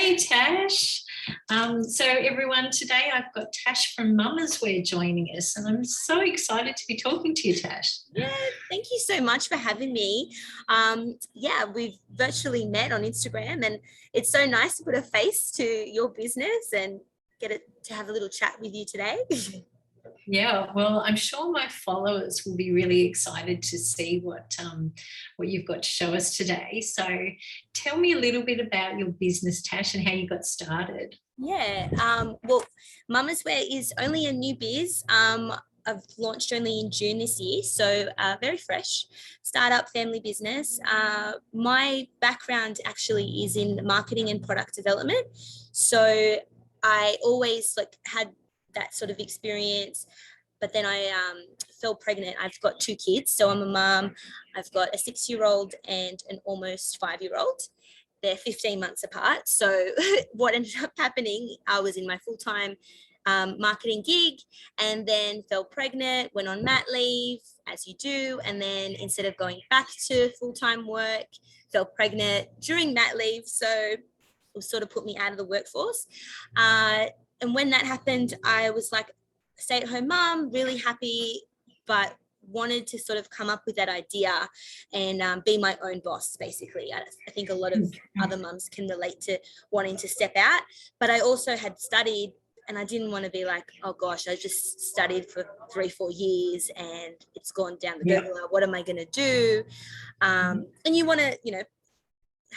Hey Tash. So everyone, today I've got Tash from MUMMAS WEAR joining us, and I'm so excited to be talking to you, Tash. Yeah, thank you so much for having me. Yeah, we've virtually met on Instagram, and it's so nice to put a face to your business and get it to have a little chat with you today. Yeah, well, I'm sure my followers will be really excited to see what you've got to show us today. So tell me a little bit about your business, Tash, and how you got started. Yeah, well, MUMMAS WEAR is only a new biz. I've launched only in June this year, so very fresh startup family business. My background actually is in marketing and product development, so I always had that sort of experience. But then I fell pregnant. I've got two kids, so I'm a mum. I've got a 6-year-old and an almost 5-year-old. They're 15 months apart. So what ended up happening, I was in my full-time marketing gig and then fell pregnant, went on mat leave, as you do. And then instead of going back to full-time work, fell pregnant during mat leave. So it sort of put me out of the workforce. And when that happened, I was like, stay-at-home mum, really happy, but wanted to sort of come up with that idea and be my own boss, basically. I think a lot of other mums can relate to wanting to step out, but I also had studied and I didn't want to be like, oh gosh, I just studied for 3-4 years and it's gone down the gurgler. What am I going to do? And you want to,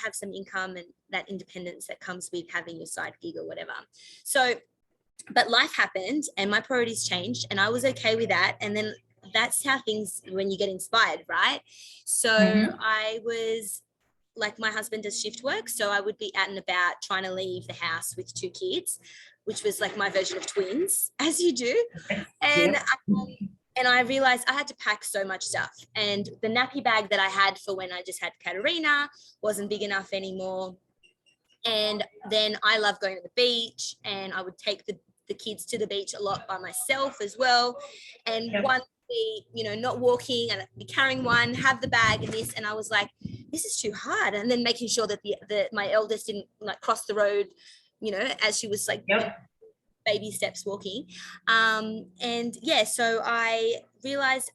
have some income and that independence that comes with having your side gig or whatever. So, but life happened and my priorities changed and I was okay with that. And then that's how things, when you get inspired, right? So I was like, my husband does shift work. So I would be out and about trying to leave the house with 2 kids, which was like my version of twins, as you do. And I realized I had to pack so much stuff. And the nappy bag that I had for when I just had Katerina wasn't big enough anymore. And then I love going to the beach and I would take the kids to the beach a lot by myself as well. And one be, not walking and be carrying one, have the bag and this. And I was like, this is too hard. And then making sure that my eldest didn't cross the road, as she was baby steps walking. So I realized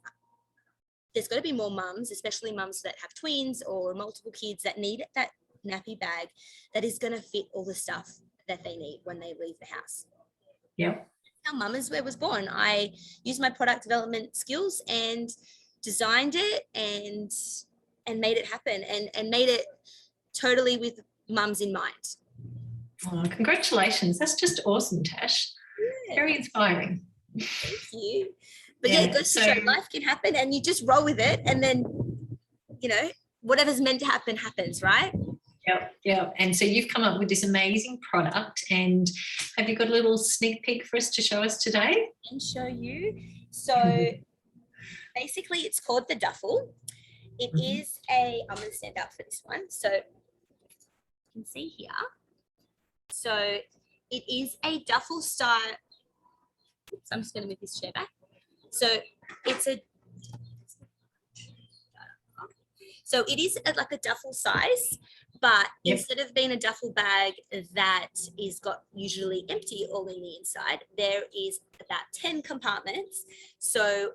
there's got to be more mums, especially mums that have twins or multiple kids, that need that nappy bag that is going to fit all the stuff that they need when they leave the house. How MUMMAS WEAR was born. I used my product development skills and designed it and made it happen and made it totally with mums in mind. Oh, congratulations. That's just awesome, Tash. Very inspiring. Thank you. But it goes to show life can happen and you just roll with it and then, whatever's meant to happen happens, right? Yep. And so you've come up with this amazing product, and have you got a little sneak peek for us to show us today? And show you. So basically it's called the Duffel. It is I'm going to stand up for this one. So you can see here. So it is a duffel style. Oops, I'm just going to move this chair back. So it is like a duffel size, but instead of being a duffel bag that is got usually empty all in the inside, there is about 10 compartments. So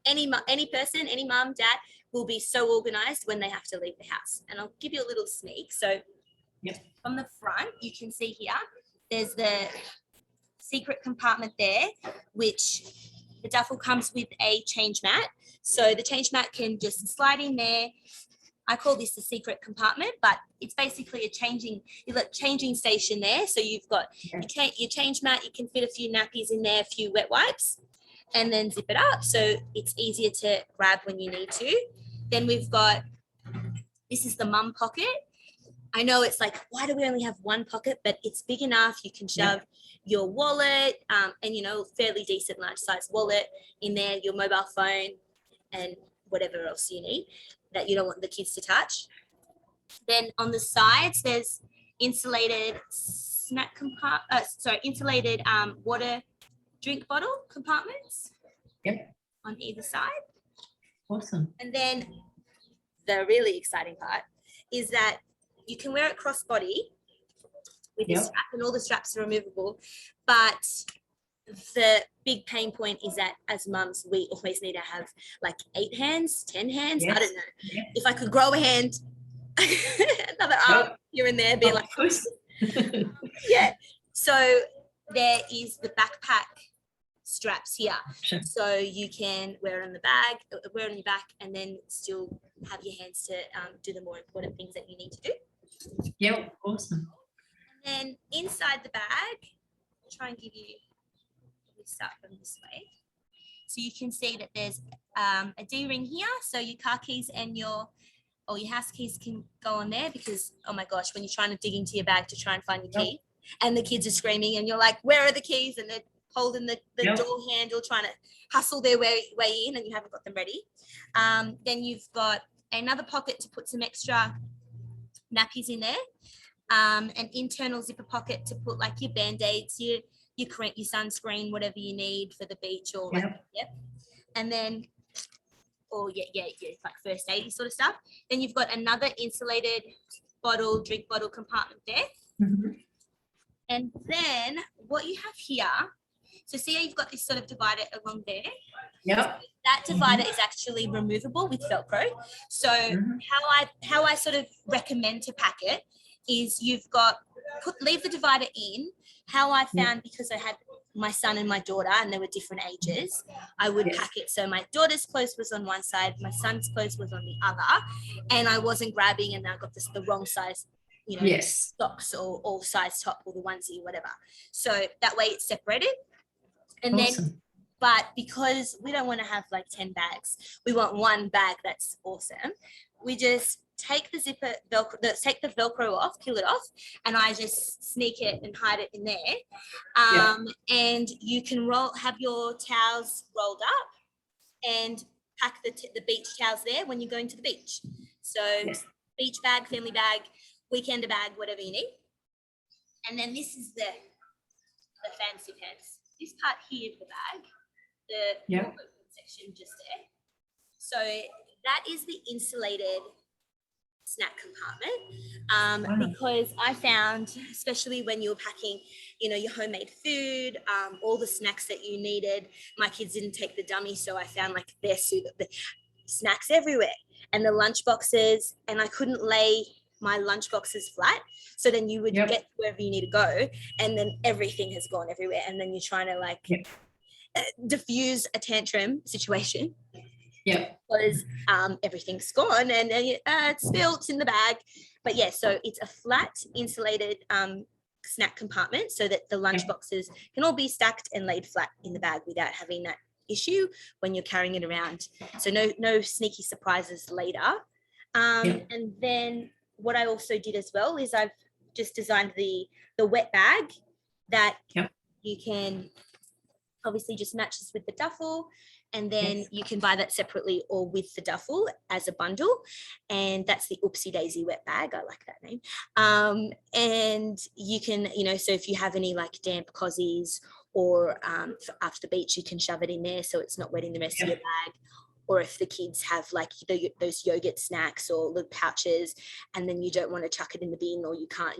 any person, any mum, dad will be so organized when they have to leave the house. And I'll give you a little sneak. So from the front, you can see here, there's the secret compartment there, which the duffel comes with a change mat. So the change mat can just slide in there. I call this the secret compartment, but it's basically a changing station there. So you've got your change mat, you can fit a few nappies in there, a few wet wipes, and then zip it up. So it's easier to grab when you need to. Then we've got, this is the mum pocket. I know it's like, why do we only have one pocket? But it's big enough. You can shove your wallet and, fairly decent large size wallet in there, your mobile phone and whatever else you need that you don't want the kids to touch. Then on the sides, there's insulated insulated water drink bottle compartments on either side. Awesome. And then the really exciting part is that you can wear it crossbody with a strap, and all the straps are removable. But the big pain point is that as mums, we always need to have like 8 hands, 10 hands. I don't know. If I could grow a hand, another arm here and there, be like, yeah. So there is the backpack straps here. So you can wear it on the bag, wear it on your back, and then still have your hands to do the more important things that you need to do. Yeah, awesome. And then inside the bag, I'll try and give you, we start from this way. So you can see that there's a D-ring here. So your car keys and your house keys can go on there, because, oh my gosh, when you're trying to dig into your bag to try and find your key, and the kids are screaming and you're like, where are the keys? And they're holding the door handle, trying to hustle their way in, and you haven't got them ready. Then you've got another pocket to put some extra nappies in there. An internal zipper pocket to put like your Band-Aids, your sunscreen, whatever you need for the beach, or and then like first aid sort of stuff. Then you've got another insulated drink bottle compartment there. And then what you have here, so see how you've got this sort of divider along there? That divider is actually removable with Velcro. So how I sort of recommend to pack it is you've got, leave the divider in. How I found, because I had my son and my daughter and they were different ages, I would pack it so my daughter's clothes was on one side, my son's clothes was on the other, and I wasn't grabbing and I got the wrong size, socks or size top or the onesie, whatever. So that way it's separated. And then, but because we don't want to have like 10 bags, we want one bag that's awesome. We just take the zipper, take the Velcro off, peel it off, and I just sneak it and hide it in there. And you can have your towels rolled up and pack the beach towels there when you're going to the beach. So beach bag, family bag, weekender bag, whatever you need. And then this is the fancy pants. This part here of the bag, the section just there. So that is the insulated snack compartment, because I found, especially when you're packing, your homemade food, all the snacks that you needed, my kids didn't take the dummy, so I found like the snacks everywhere and the lunch boxes, and I couldn't lay my lunch boxes flat, so then you would get to wherever you need to go, and then everything has gone everywhere, and then you're trying to like diffuse a tantrum situation. Because everything's gone and it's spilt in the bag. But so it's a flat insulated snack compartment, so that the lunch boxes can all be stacked and laid flat in the bag without having that issue when you're carrying it around. So no sneaky surprises later. And then what I also did as well is I've just designed the wet bag that you can obviously just matches with the duffel. And then you can buy that separately or with the duffel as a bundle. And that's the Oopsie Daisy wet bag. I like that name. And you can, so if you have any like damp cozies or after the beach, you can shove it in there so it's not wetting the rest of your bag. Or if the kids have like those yogurt snacks or little pouches, and then you don't want to chuck it in the bin, or you can't,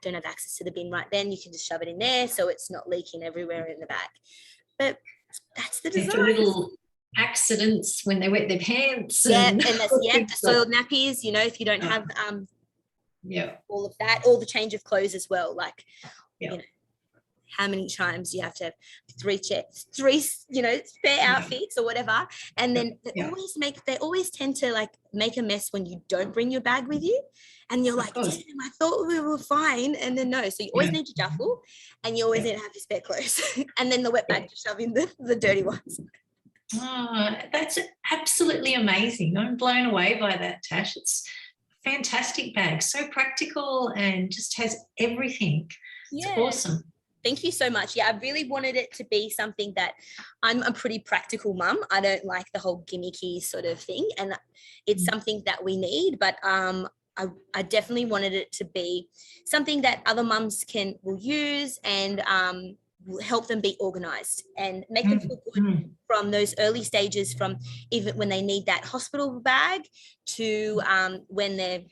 don't have access to the bin right then, you can just shove it in there so it's not leaking everywhere in the bag. But that's the design. Little accidents when they wet their pants. And that's the soiled nappies. If you don't have all of that, all the change of clothes as well. Like, how many times you have to have three spare outfits or whatever, and then they always tend to like make a mess when you don't bring your bag with you, and you're like, damn, I thought we were fine, and then no. So you always need your duffel, and you always need to have your spare clothes, and then the wet bag to shove in the dirty ones. Oh, that's absolutely amazing. I'm blown away by that, Tash. It's a fantastic bag, so practical and just has everything. It's awesome. Thank you so much. I really wanted it to be something that, I'm a pretty practical mum. I don't like the whole gimmicky sort of thing, and it's something that we need, but I definitely wanted it to be something that other mums will use and will help them be organized and make them feel good from those early stages, from even when they need that hospital bag to when they're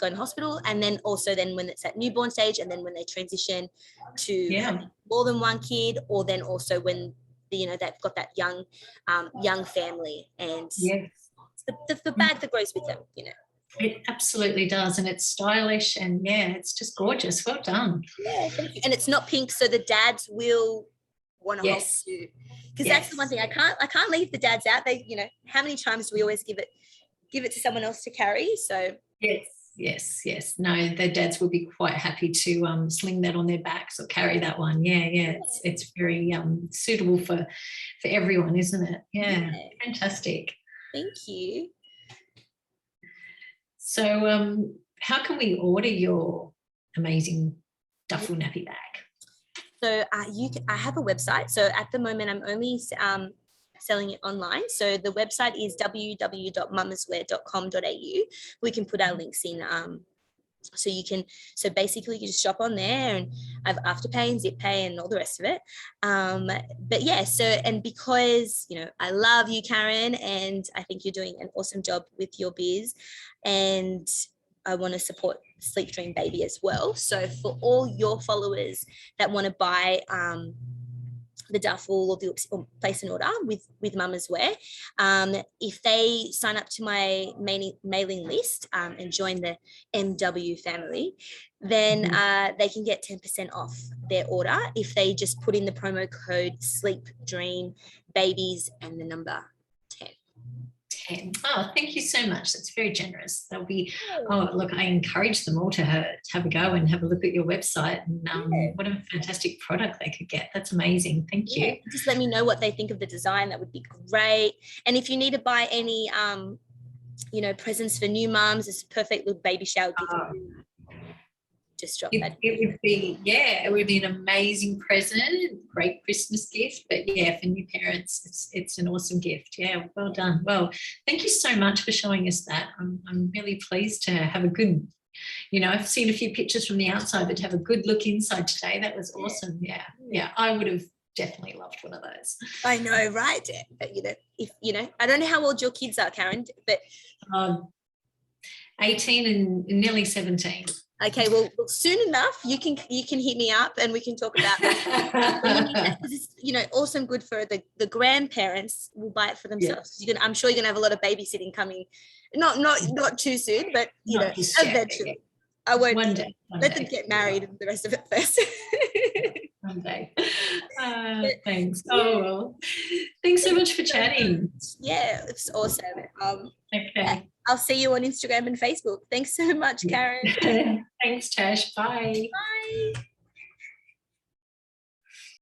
go in hospital, and then also then when it's at newborn stage, and then when they transition to having more than one kid, or then also when they've got that young family, and the bag that grows with them. It absolutely does, and it's stylish, and it's just gorgeous. Well done. Yeah, thank you. And it's not pink, so the dads will want to hold you, because that's the one thing I can't leave the dads out. They, how many times do we always give it to someone else to carry? So yes. No, the dads will be quite happy to sling that on their backs or carry that one. It's very suitable for everyone, isn't it? Yeah. Fantastic. Thank you. So how can we order your amazing duffel nappy bag? So I have a website. So at the moment I'm only selling it online. So the website is www.mummaswear.com.au. We can put our links in. So basically you just shop on there, and I have Afterpay and ZipPay and all the rest of it. But and because, I love you, Karen, and I think you're doing an awesome job with your biz, and I want to support Sleep Dream Baby as well. So for all your followers that want to buy the duffel or place an order with Mummas Wear, if they sign up to my mailing list and join the MW family, then they can get 10% off their order if they just put in the promo code Sleep Dream Babies and the number 10. Oh, thank you so much. That's very generous. They'll be, look, I encourage them all to have a go and have a look at your website, and what a fantastic product they could get. That's amazing. Thank you. Just let me know what they think of the design. That would be great. And if you need to buy any, presents for new mums, it's a perfect little baby shower gift. Just drop that. It would be an amazing present, great Christmas gift. But for new parents, it's an awesome gift. Yeah, well done. Well, thank you so much for showing us that. I'm really pleased to have a good, I've seen a few pictures from the outside, but to have a good look inside today, that was awesome. Yeah, I would have definitely loved one of those. I know, right? But, if I don't know how old your kids are, Karen, but 18 and nearly 17. Okay, well, soon enough, you can hit me up and we can talk about that. It's, awesome, good for the grandparents will buy it for themselves. I'm sure you're gonna have a lot of babysitting coming, not too soon, but eventually. I won't. One day. Let them get married and the rest of it first. One day. Thanks. Oh well, thanks so much for chatting. Yeah, it's awesome. Okay. I'll see you on Instagram and Facebook. Thanks so much, Karen. Thanks, Tash. Bye. Bye.